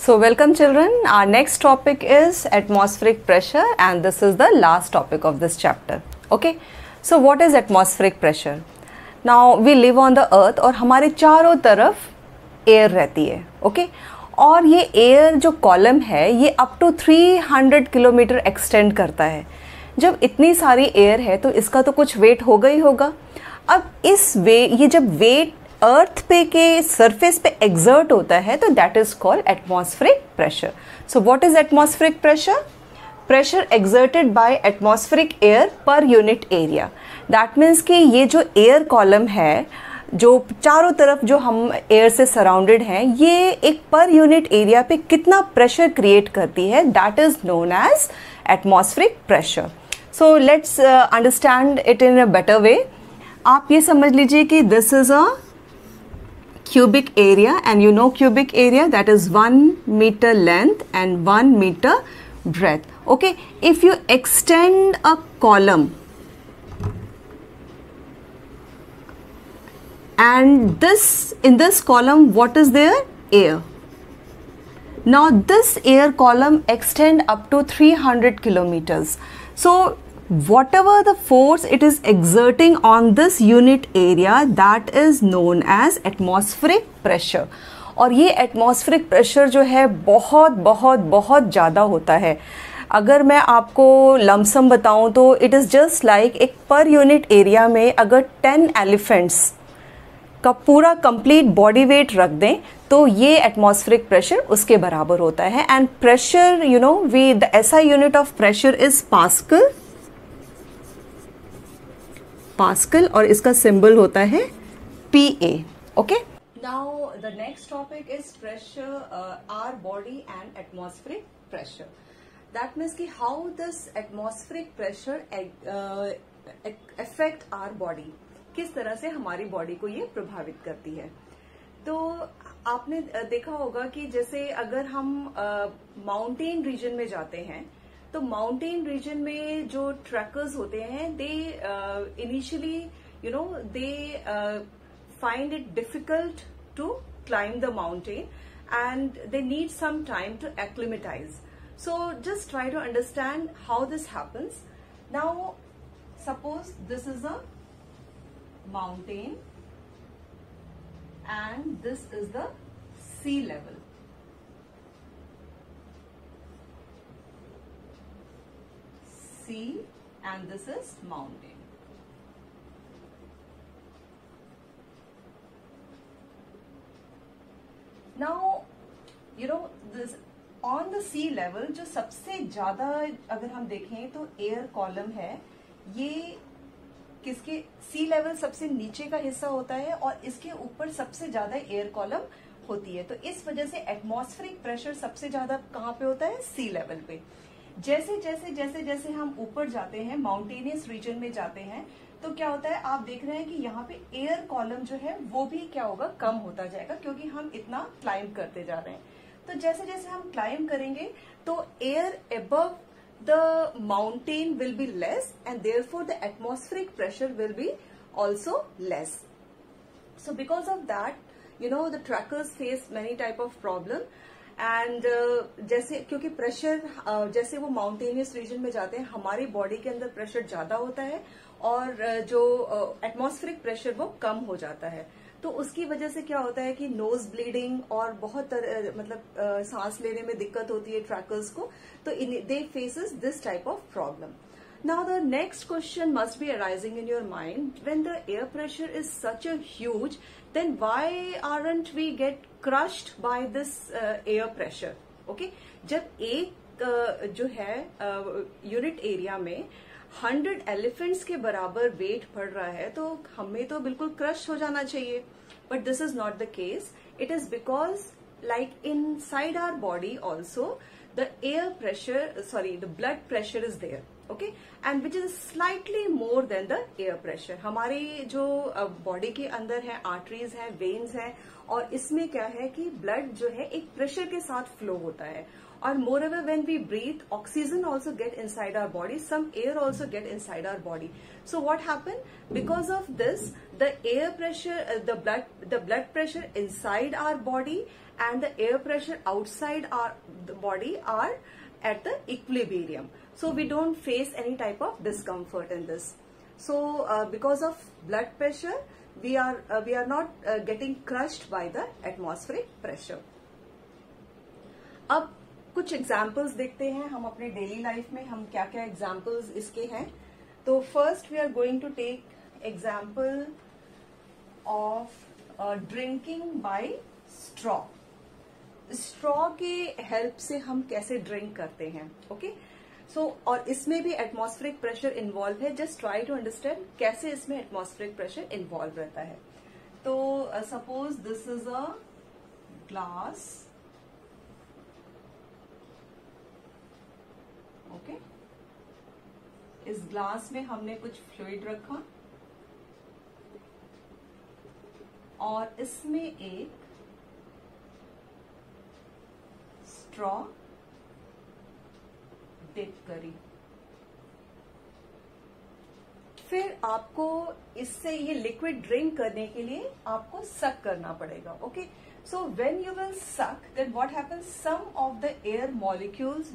So welcome children, our next topic is atmospheric pressure and this is the last topic of this chapter. Okay, so what is atmospheric pressure? Now we live on the earth और हमारे चारों तरफ air रहती है. Okay और ये air जो column है ये अप टू 300 किलोमीटर एक्सटेंड करता है. जब इतनी सारी एयर है तो इसका तो कुछ वेट होगा ही होगा. अब ये जब वेट अर्थ पे के सरफेस पे एक्सर्ट होता है तो that is called atmospheric pressure. So what is atmospheric pressure? Pressure exerted by atmospheric air per unit area. That means कि ये जो एयर कॉलम है जो चारों तरफ जो हम एयर से सराउंडेड हैं ये एक पर यूनिट एरिया पे कितना प्रेशर क्रिएट करती है, that is known as atmospheric pressure. So let's understand it in a better way. आप ये समझ लीजिए कि this is a cubic area and you know cubic area that is 1 meter length and 1 meter breadth. Okay, if you extend a column and in this column what is there? Air. Now this air column extend up to 300 kilometers. So whatever the force it is exerting on this unit area that is known as atmospheric pressure. और ये atmospheric pressure जो है बहुत बहुत बहुत ज़्यादा होता है. अगर मैं आपको लमसम बताऊं तो it is just like एक पर यूनिट एरिया में अगर 10 एलिफेंट्स का पूरा कंप्लीट बॉडी वेट रख दें तो ये एटमॉस्फेरिक प्रेशर उसके बराबर होता है. And pressure you know the SI unit of pressure is pascal और इसका सिंबल होता है PA. Okay, now the next topic is pressure our body and atmospheric pressure. That means कि how this atmospheric pressure affect our body, किस तरह से हमारी body को ये प्रभावित करती है. तो आपने देखा होगा कि जैसे अगर हम माउंटेन रीजन में जाते हैं तो माउंटेन रीजन में जो ट्रैकर्स होते हैं they initially you know they find it difficult to climb the mountain and they need some time to acclimatize. So just try to understand how this happens. Now suppose this is a mountain and this is the sea level. Sea and this is mountain. Now you know this on the sea level जो सबसे ज्यादा अगर हम देखें तो air column है ये किसके सी लेवल सबसे नीचे का हिस्सा होता है और इसके ऊपर सबसे ज्यादा एयर कॉलम होती है. तो इस वजह से एटमॉस्फेरिक प्रेशर सबसे ज्यादा कहाँ पे होता है? सी लेवल पे. जैसे जैसे जैसे जैसे हम ऊपर जाते हैं माउंटेनियस रीजन में जाते हैं तो क्या होता है, आप देख रहे हैं कि यहाँ पे एयर कॉलम जो है वो भी क्या होगा, कम होता जाएगा क्योंकि हम इतना क्लाइंब करते जा रहे हैं. तो जैसे जैसे हम क्लाइंब करेंगे तो air above the mountain will be less and therefore the atmospheric pressure will be also less. So because of that you know the trackers face many type of problem and जैसे क्योंकि pressure जैसे वो mountainous region में जाते हैं हमारी body के अंदर प्रेशर ज्यादा होता है और जो एटमॉस्फेरिक प्रेशर वो कम हो जाता है. तो उसकी वजह से क्या होता है कि नोज ब्लीडिंग और बहुत मतलब सांस लेने में दिक्कत होती है ट्रैकर्स को. तो they faces this type of problem. Now the next question must be arising in your mind, when the air pressure is such a huge then why aren't we get crushed by this air pressure. Okay, जब एक जो है unit area में 100 elephants के बराबर wait पड़ रहा है तो हमें तो बिल्कुल क्रश हो जाना चाहिए. But this is not the case. It is because like inside our body also the air pressure the blood pressure is there. Okay, and which is slightly more than the air pressure. हमारी जो body के अंदर है arteries हैं, veins हैं और इसमें क्या है कि ब्लड जो है एक प्रेशर के साथ फ्लो होता है Or moreover, when we breathe, oxygen also get inside our body, some air also get inside our body. So what happened? Because of this, the air pressure, the blood pressure inside our body and the air pressure outside the body are at the equilibrium. So we don't face any type of discomfort in this. So because of blood pressure, we are not getting crushed by the atmospheric pressure. अब कुछ examples देखते हैं हम अपने daily life में, हम क्या क्या एग्जाम्पल्स इसके हैं. तो first we are going to take example of drinking by straw. Straw के हेल्प से हम कैसे ड्रिंक करते हैं. ओके सो और इसमें भी एटमॉस्फेरिक प्रेशर इन्वॉल्व है. जस्ट ट्राई टू अंडरस्टैंड कैसे इसमें एटमॉस्फेरिक प्रेशर इन्वॉल्व रहता है. तो suppose this is a glass. Okay इस ग्लास में हमने कुछ फ्लूइड रखा और इसमें एक स्ट्रॉ डिप करी. फिर आपको इससे ये लिक्विड ड्रिंक करने के लिए आपको सक करना पड़ेगा. Okay so when you will suck, then what happens, some of the air molecules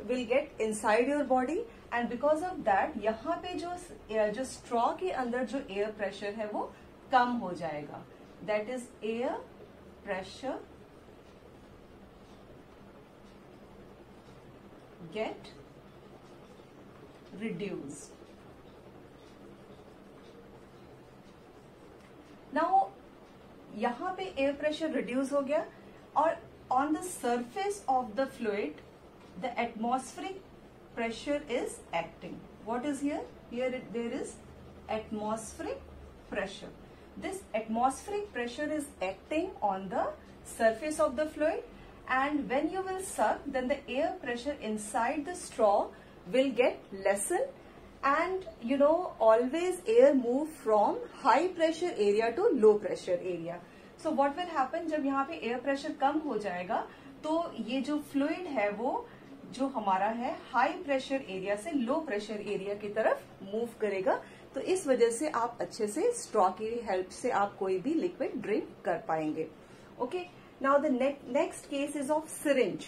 will get inside your body and because of that यहाँ पे जो स्ट्रॉ के अंदर जो एयर प्रेशर है वो कम हो जाएगा. That is air pressure gate reduced. Now यहाँ पे एयर प्रेशर रिड्यूस हो गया और on the surface of the fluid the atmospheric pressure is acting. What is here? Here there is atmospheric pressure. This atmospheric pressure is acting on the surface of the fluid and when you will suck, then the air pressure inside the straw will get lessened and you know always air move from high pressure area to low pressure area. So what will happen, जब यहाँ पे air pressure कम हो जाएगा तो ये जो fluid है वो जो हमारा है हाई प्रेशर एरिया से लो प्रेशर एरिया की तरफ मूव करेगा. तो इस वजह से आप अच्छे से स्ट्रॉ की हेल्प से आप कोई भी लिक्विड ड्रिंक कर पाएंगे. Okay now the next case is of syringe.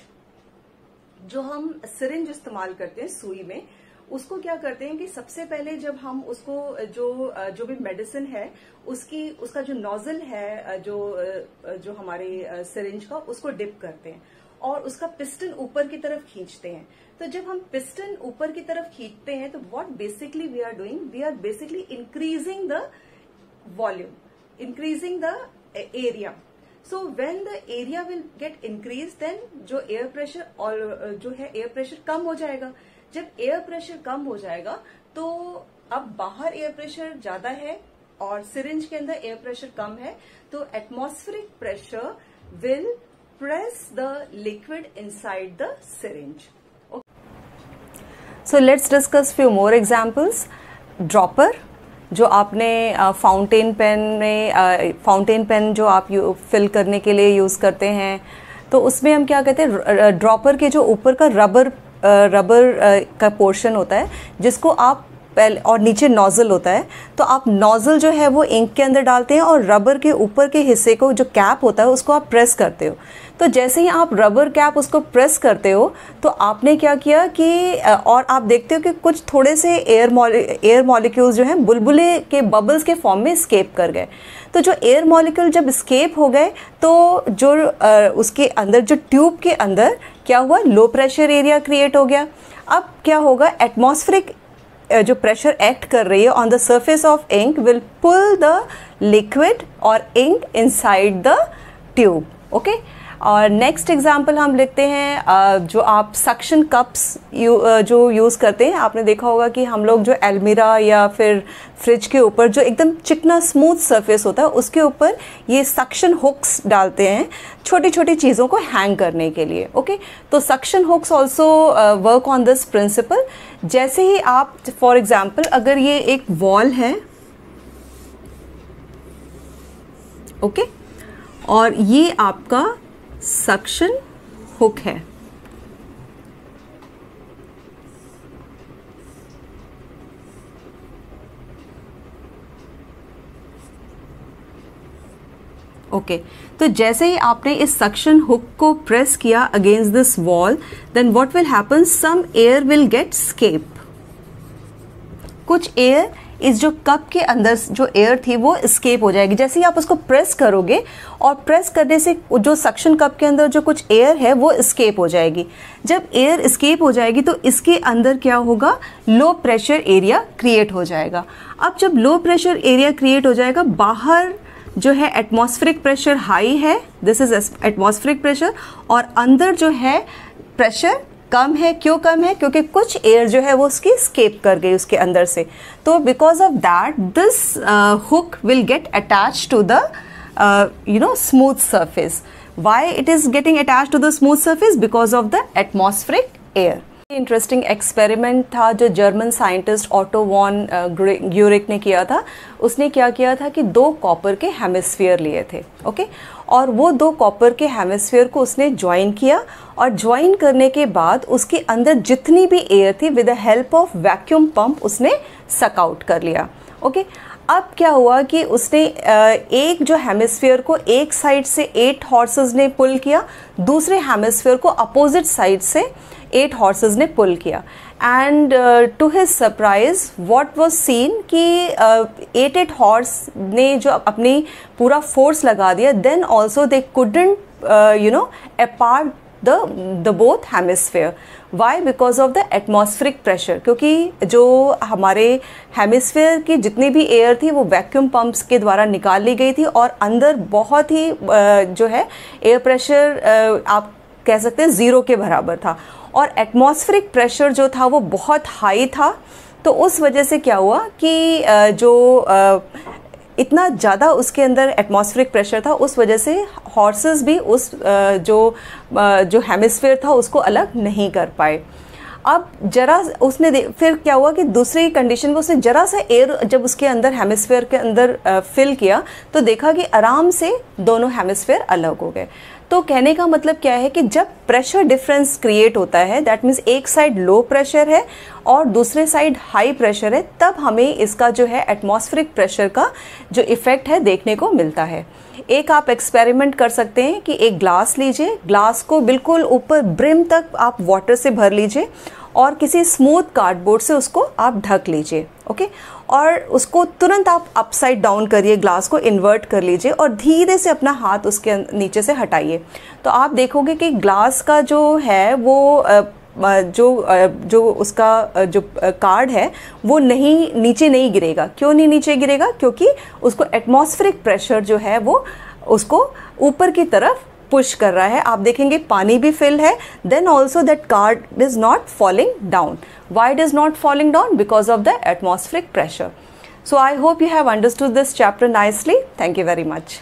जो हम सिरिंज इस्तेमाल करते हैं सुई में, उसको क्या करते हैं कि सबसे पहले जब हम उसको जो भी मेडिसिन है उसका जो नोजल है जो हमारे सिरिंज का, उसको डिप करते हैं और उसका पिस्टन ऊपर की तरफ खींचते हैं. तो जब हम पिस्टन ऊपर की तरफ खींचते हैं तो what basically we are doing, we are basically increasing the volume, increasing the area. So when the area will get increase, then जो एयर प्रेशर और जो है एयर प्रेशर कम हो जाएगा. जब एयर प्रेशर कम हो जाएगा तो अब बाहर एयर प्रेशर ज्यादा है और सिरिंज के अंदर एयर प्रेशर कम है, तो atmospheric pressure will press the liquid inside the syringe. Okay. So let's discuss few more examples. Dropper, जो आपने फाउंटेन पेन जो आप फिल करने के लिए यूज करते हैं, तो उसमें हम क्या कहते हैं, ड्रॉपर के जो ऊपर का रबर का पोर्शन होता है जिसको आप पहले, और नीचे नोजल होता है, तो आप नोजल जो है वो इंक के अंदर डालते हैं और रबर के ऊपर के हिस्से को जो कैप होता है उसको आप प्रेस करते हो. तो जैसे ही आप रबर कैप उसको प्रेस करते हो तो आपने क्या किया कि और आप देखते हो कि कुछ थोड़े से एयर मॉलिक्यूल्स जो हैं बुलबुले के बबल्स के फॉर्म में स्केप कर गए. तो जो एयर मॉलिक्यूल जब स्केप हो गए तो जो उसके अंदर जो ट्यूब के अंदर क्या हुआ, लो प्रेशर एरिया क्रिएट हो गया. अब क्या होगा, एटमॉस्फेरिक जो प्रेशर एक्ट कर रही है on the surface of ink will pull the liquid और ink inside the tube. Okay और नेक्स्ट एग्जांपल हम लिखते हैं, जो आप सक्शन कप्स जो यूज़ करते हैं, आपने देखा होगा कि हम लोग जो अलमीरा या फिर फ्रिज के ऊपर जो एकदम चिकना स्मूथ सरफेस होता है उसके ऊपर ये सक्शन हुक्स डालते हैं छोटी छोटी चीज़ों को हैंग करने के लिए. ओके तो suction hooks also work on this principle. जैसे ही आप फॉर एग्जाम्पल अगर ये एक वॉल है, ओके और ये आपका सक्शन हुक है, ओके तो जैसे ही आपने इस सक्शन हुक को प्रेस किया against this wall, then what will happen, some air will get escape. कुछ एयर इस जो कप के अंदर जो एयर थी वो स्केप हो जाएगी। जैसे ही आप उसको प्रेस करोगे और प्रेस करने से जो सक्शन कप के अंदर जो कुछ एयर है वो स्केप हो जाएगी। जब एयर स्केप हो जाएगी तो इसके अंदर क्या होगा, लो प्रेशर एरिया क्रिएट हो जाएगा। अब जब लो प्रेशर एरिया क्रिएट हो जाएगा, बाहर जो है एटमॉस्फेरिक प्रेशर हाई है, दिस इज एटमॉस्फेरिक प्रेशर, और अंदर जो है प्रेशर कम है। क्यों कम है? क्योंकि कुछ एयर जो है वो उसकी स्केप कर गई उसके अंदर से। तो because of that this hook will get attach to the smooth surface. Why it is getting attach to the smooth surface? Because of the atmospheric air. Interesting experiment था जो German scientist Otto von Guericke ने किया था। उसने क्या किया था कि 2 कॉपर के हेमिस्फीयर लिए थे, ओके, और वो 2 कॉपर के हेमिस्फीयर को उसने ज्वाइन किया, और ज्वाइन करने के बाद उसके अंदर जितनी भी एयर थी with the help of vacuum pump उसने सक आउट कर लिया, ओके। अब क्या हुआ कि उसने एक जो हेमिस्फीयर को एक साइड से 8 हॉर्सेस ने पुल किया, दूसरे हेमिस्फीयर को अपोजिट साइड से 8 हॉर्सेस ने पुल किया, and to his surprise what was seen कि 8 हॉर्स ने जो अपनी पूरा फोर्स लगा दिया, then also they couldn't apart the both hemisphere. Why? Because of the atmospheric pressure. क्योंकि जो हमारे हेमिस्फीयर की जितनी भी एयर थी वो वैक्यूम पंप्स के द्वारा निकाल ली गई थी, और अंदर बहुत ही जो है एयर प्रेशर आप कह सकते हैं 0 के बराबर था, और एटमॉस्फेरिक प्रेशर जो था वो बहुत हाई था। तो उस वजह से क्या हुआ कि जो इतना ज़्यादा उसके अंदर एटमॉस्फेरिक प्रेशर था, उस वजह से हॉर्सेस भी उस जो हेमिस्फीयर था उसको अलग नहीं कर पाए। अब जरा उसने फिर क्या हुआ कि दूसरी कंडीशन में उसने जरा सा एयर जब उसके अंदर हेमिस्फीयर के अंदर फिल किया तो देखा कि आराम से दोनों हेमिस्फीयर अलग हो गए। तो कहने का मतलब क्या है कि जब प्रेशर डिफरेंस क्रिएट होता है, दैट मीन्स एक साइड लो प्रेशर है और दूसरे साइड हाई प्रेशर है, तब हमें इसका जो है एटमॉस्फेरिक प्रेशर का जो इफेक्ट है देखने को मिलता है। एक आप एक्सपेरिमेंट कर सकते हैं कि एक ग्लास लीजिए, ग्लास को बिल्कुल ऊपर ब्रिम तक आप वाटर से भर लीजिए और किसी स्मूथ कार्डबोर्ड से उसको आप ढक लीजिए, ओके, और उसको तुरंत आप अपसाइड डाउन करिए, ग्लास को इन्वर्ट कर लीजिए और धीरे से अपना हाथ उसके नीचे से हटाइए। तो आप देखोगे कि ग्लास का जो है वो जो उसका जो कार्ड है वो नीचे नहीं गिरेगा। क्यों नहीं नीचे गिरेगा? क्योंकि उसको एटमॉस्फेरिक प्रेशर जो है वो उसको ऊपर की तरफ पुश कर रहा है। आप देखेंगे पानी भी फिल है, then also that card is not falling down. Why it is not falling down? Because of the atmospheric pressure. So I hope you have understood this chapter nicely. Thank you very much.